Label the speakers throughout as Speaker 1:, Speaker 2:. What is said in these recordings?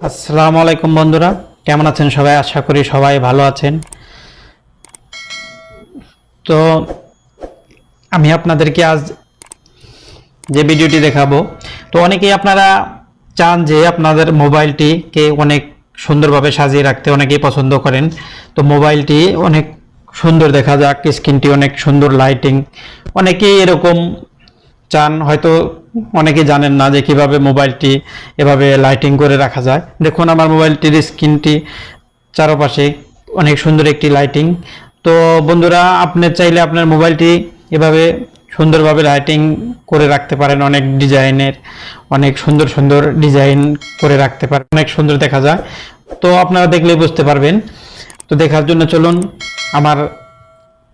Speaker 1: আসসালামু আলাইকুম বন্ধুরা, কেমন আছেন সবাই? আশা করি সবাই ভালো আছেন। তো আমি আপনাদেরকে আজ যে ভিডিওটি দেখাবো, তো অনেকেই আপনারা চান যে আপনাদের মোবাইলটিকে অনেক সুন্দরভাবে সাজিয়ে রাখতে, অনেকেই পছন্দ করেন। তো মোবাইলটি অনেক সুন্দর দেখা যাক, স্ক্রিনটি অনেক সুন্দর, লাইটিং, অনেকেই এরকম চান। হয়তো অনেকে জানেন না যে কিভাবে মোবাইলটি এভাবে লাইটিং করে রাখা যায়। দেখুন আমার মোবাইলটির স্ক্রিনটি চারপাশে অনেক সুন্দর একটি লাইটিং। তো বন্ধুরা, আপনি চাইলে আপনার মোবাইলটি এভাবে সুন্দরভাবে লাইটিং করে রাখতে পারেন। অনেক ডিজাইনের, অনেক সুন্দর সুন্দর ডিজাইন করে রাখতে পারেন, অনেক সুন্দর দেখা যায়। তো আপনারা দেখলেই বুঝতে পারবেন। তো দেখার জন্য চলুন আমার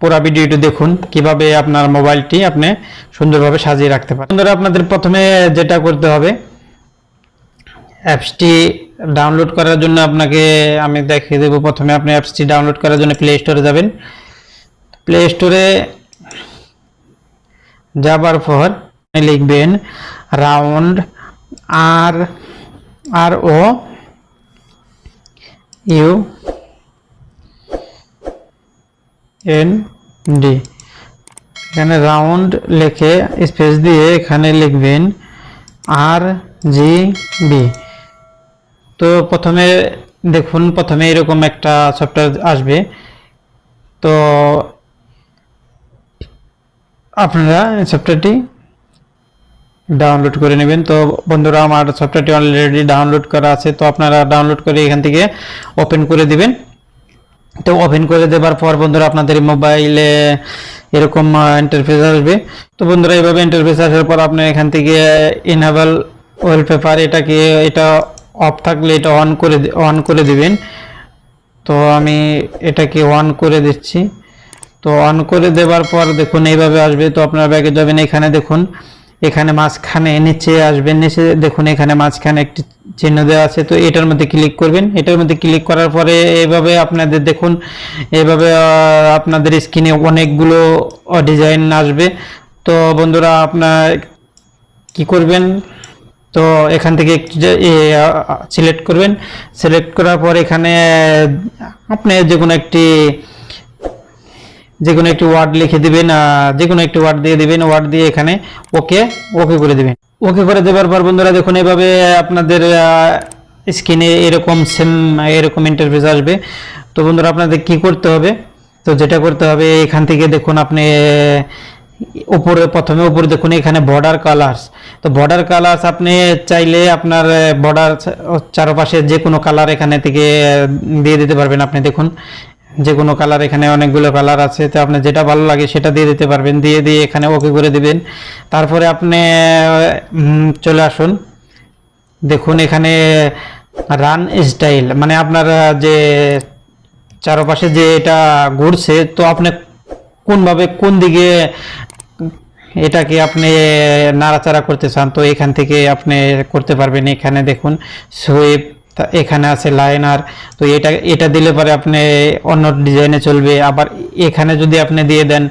Speaker 1: পুরো ভিডিওটি দেখুন কিভাবে আপনার মোবাইলটি আপনি সুন্দরভাবে সাজিয়ে রাখতে পারেন। বন্ধুরা, আপনাদের প্রথমে যেটা করতে হবে, অ্যাপসটি ডাউনলোড করার জন্য আপনাকে আমি দেখিয়ে দেবো। প্রথমে আপনি অ্যাপসটি ডাউনলোড করার জন্য প্লে স্টোরে যাবেন। প্লে স্টোরে যাবার পর লিখবেন রাউন্ড, আর আর ও ইউ এন ডি, এখানে রাউন্ড লিখে স্পেস দিয়ে এখানে লিখবেন RGB। তো প্রথমে দেখুন, প্রথমে এরকম একটা সফটওয়্যার আসবে। তো আপনারা সফটওয়্যারটি ডাউনলোড করে নেবেন। তো বন্ধুরা, আমার সফটওয়্যারটি অলরেডি ডাউনলোড করা আছে। তো আপনারা ডাউনলোড করে এখান থেকে ওপেন করে দিবেন। তো ওপেন করে দেওয়ার পর বন্ধুরা, আপনাদের মোবাইলে এরকম ইন্টারফেস আসবে। তো বন্ধুরা, এইভাবে ইন্টারফেস আসার পর আপনি এখান থেকে ইনেবল ওয়ালপেপার, এটা অফ থাকলে এটা অন করে দিবেন। তো আমি এটাকে অন করে দিচ্ছি। তো অন করে দেওয়ার পর দেখুন এইভাবে আসবে। তো আপনারা ব্যাগে যাবেন, এখানে দেখুন, এখানে মাঝখানে নিচে আসবেন, নিচে দেখুন এখানে মাঝখানে একটি চিহ্ন দেওয়া আছে। তো এটার মধ্যে ক্লিক করবেন। এটার মধ্যে ক্লিক করার পরে এইভাবে আপনাদের দেখুন, এইভাবে আপনাদের স্ক্রিনে অনেকগুলো ডিজাইন আসবে। তো বন্ধুরা, আপনার কি করবেন, তো এখান থেকে সিলেক্ট করবেন। সিলেক্ট করার পর এখানে আপনি যে কোনো একটি ওয়ার্ড লিখে দিবেন, যে কোনো একটি ওয়ার্ড দিয়ে দিবেন। ওয়ার্ড দিয়ে এখানে ওকে করে দিবেন। ওকে করে দেওয়ার পর বন্ধুরা দেখুন, এভাবে আপনাদের স্ক্রিনে এরকম ইন্টারফেস আসবে। তো বন্ধুরা, আপনাদের কি করতে হবে, তো যেটা করতে হবে, এখান থেকে দেখুন আপনি প্রথমে উপরে দেখুন এখানে বর্ডার কালার্স। তো বর্ডার কালার্স আপনি চাইলে আপনার বর্ডার চারপাশে যে কোনো কালার এখানে থেকে দিয়ে দিতে পারবেন। আপনি দেখুন যে কোনো কালার, এখানে অনেকগুলো কালার আছে। তো আপনি যেটা ভালো লাগে সেটা দিয়ে দিতে পারবেন। দিয়ে এখানে ওকে করে দিবেন। তারপরে আপনি চলে আসুন, দেখুন এখানে রান স্টাইল, মানে আপনার যে চারপাশে যে এটা ঘুরছে, তো আপনি কোন দিকে এটাকে আপনি নাড়াচাড়া করতে চান, তো এখান থেকে আপনি করতে পারবেন। এখানে দেখুন সুইপ, এখানে আছে লাইনার। তো এটা দিলে পরে আপনি অন্য ডিজাইনে চলবে। আবার এখানে যদি আপনি দিয়ে দেন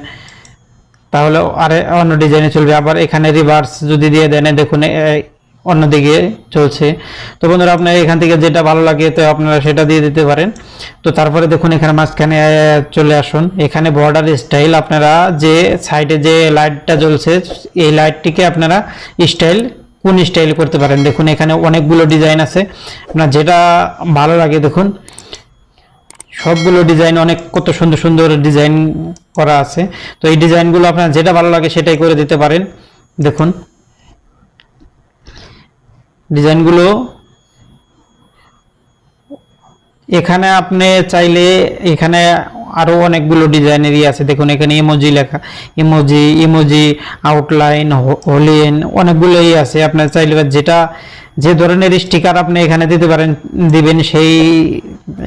Speaker 1: তাহলে আরে অন্য ডিজাইনে চলবে। আবার এখানে রিভার্স যদি দিয়ে দেন, দেখুন অন্যদিকে চলছে। তো বন্ধুরা, আপনার এখান থেকে যেটা ভালো লাগে তো আপনারা সেটা দিয়ে দিতে পারেন। তো তারপরে দেখুন এখানে মাঝখানে চলে আসুন, এখানে বর্ডার স্টাইল, আপনারা যে সাইডে যে লাইটটা জ্বলছে এই লাইটটিকে আপনারা কোন স্টাইল করতে পারেন। দেখুন এখানে অনেকগুলো ডিজাইন আছে, আপনার যেটা ভালো লাগে। দেখুন সবগুলো ডিজাইন, কত সুন্দর সুন্দর ডিজাইন করা আছে। তো এই ডিজাইনগুলো আপনার যেটা ভালো লাগে সেটাই করে দিতে পারেন। দেখুন ডিজাইনগুলো এখানে আপনি চাইলে এখানে আরো অনেকগুলো ডিজাইনেরই আছে। দেখুন এখানে ইমোজি লেখা, ইমোজি আউটলাইন, হোলিন, অনেকগুলোই আছে। আপনার চাইলে যে ধরনের স্টিকার আপনি এখানে দিবেন সেই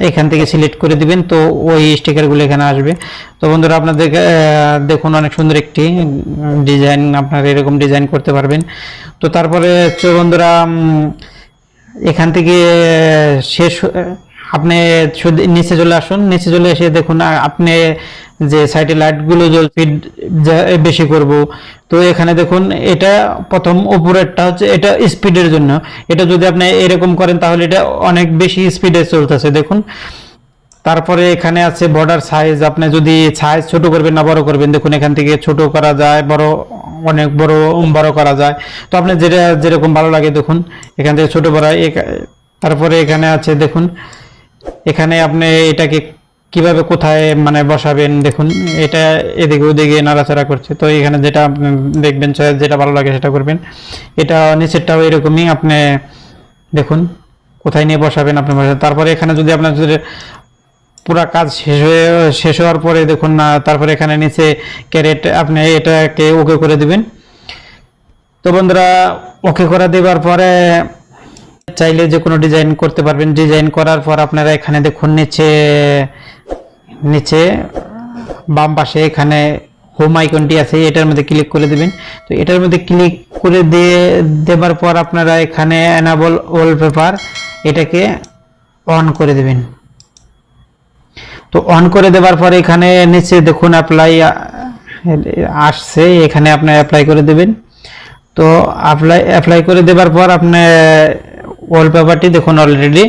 Speaker 1: এখান থেকে সিলেক্ট করে দিবেন। তো ওই স্টিকারগুলো এখানে আসবে। তো বন্ধুরা, আপনাদের দেখুন অনেক সুন্দর একটি ডিজাইন, আপনারা এরকম ডিজাইন করতে পারবেন। তো তারপরে বন্ধুরা, এখান থেকে শেষ আপনি শুধু নিচে চলে আসুন, নিচে চলে এসে দেখুন আপনি যে সাইডে লাইটগুলো স্পিড বেশি করব, তো এখানে দেখুন এটা প্রথম উপরেরটা হচ্ছে এটা স্পিডের জন্য। এটা যদি আপনি এরকম করেন তাহলে এটা অনেক বেশি স্পিডে চলতেছে দেখুন। তারপরে এখানে আছে বর্ডার সাইজ, আপনি যদি সাইজ ছোট করবেন না বড় করবেন, দেখুন এখান থেকে ছোট করা যায়, বড় অনেক বড় করা যায়। তো আপনি যেটা যেরকম ভালো লাগে দেখুন এখান থেকে ছোট বড়। তারপরে এখানে আছে দেখুন, এখানে আপনি এটাকে কিভাবে কোথায় মানে বসাবেন, দেখুন এটা এদিকে ওদিকে নাড়াচাড়া করছে। তো এখানে যেটা আপনি দেখবেন যেটা ভালো লাগে সেটা করবেন। এটা নিচেরটাও এরকমই, আপনি দেখুন কোথায় নিয়ে বসাবেন আপনি বসাবেন। তারপরে এখানে যদি আপনার পুরা কাজ শেষ হওয়ার পরে দেখুন না, তারপরে এখানে নিচে ক্যারেট আপনি এটাকে ওকে করে দিবেন। তো বন্ধুরা ওকে করে দেওয়ার পরে চাইলে যে কোনো ডিজাইন করতে পারবেন। ডিজাইন করার পর আপনারা এখানে দেখুন নিচে বাম পাশে এখানে হোম আইকনটি আছে, এটার মধ্যে ক্লিক করে দিবেন। তো এটার মধ্যে ক্লিক করে দেওয়ার পর আপনারা এখানে এনাবল ওয়ালপেপার এটাকে অন করে দিবেন। তো অন করে দেওয়ার পরে এখানে নিচে দেখুন অ্যাপ্লাই আসছে, এখানে আপনি অ্যাপ্লাই করে দেবেন। তো অ্যাপ্লাই করে দেওয়ার পর আপনি ওয়ালপেপারটি দেখুন অলরেডি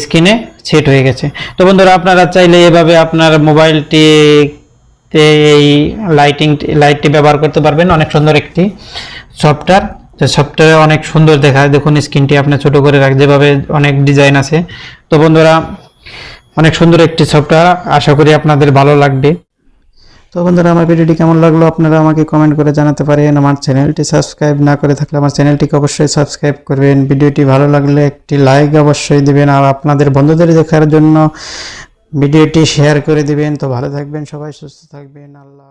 Speaker 1: স্ক্রিনে সেট হয়ে গেছে। তো বন্ধুরা আপনারা চাইলে এভাবে আপনার মোবাইলটিতে এই লাইটটি ব্যবহার করতে পারবেন। অনেক সুন্দর একটি সফটওয়্যার, সফটওয়্যারে অনেক সুন্দর দেখায়। দেখুন স্ক্রিনটি আপনি ছোট করে রাখ, যেভাবে অনেক ডিজাইন আছে। তো বন্ধুরা অনেক সুন্দর একটি সফটওয়্যার, আশা করি আপনাদের ভালো লাগবে। তো বন্ধুরা আমার ভিডিওটি কেমন লাগলো আপনারা আমাকে কমেন্ট করে জানাতে পারেন। আমার চ্যানেলটি সাবস্ক্রাইব না করে থাকলে আমার চ্যানেলটিকে অবশ্যই সাবস্ক্রাইব করবেন। ভিডিওটি ভালো লাগলে একটি লাইক অবশ্যই দিবেন, আর আপনাদের বন্ধুদের দেখার জন্য ভিডিওটি শেয়ার করে দিবেন। তো ভালো থাকবেন সবাই, সুস্থ থাকবেন, আল্লাহ।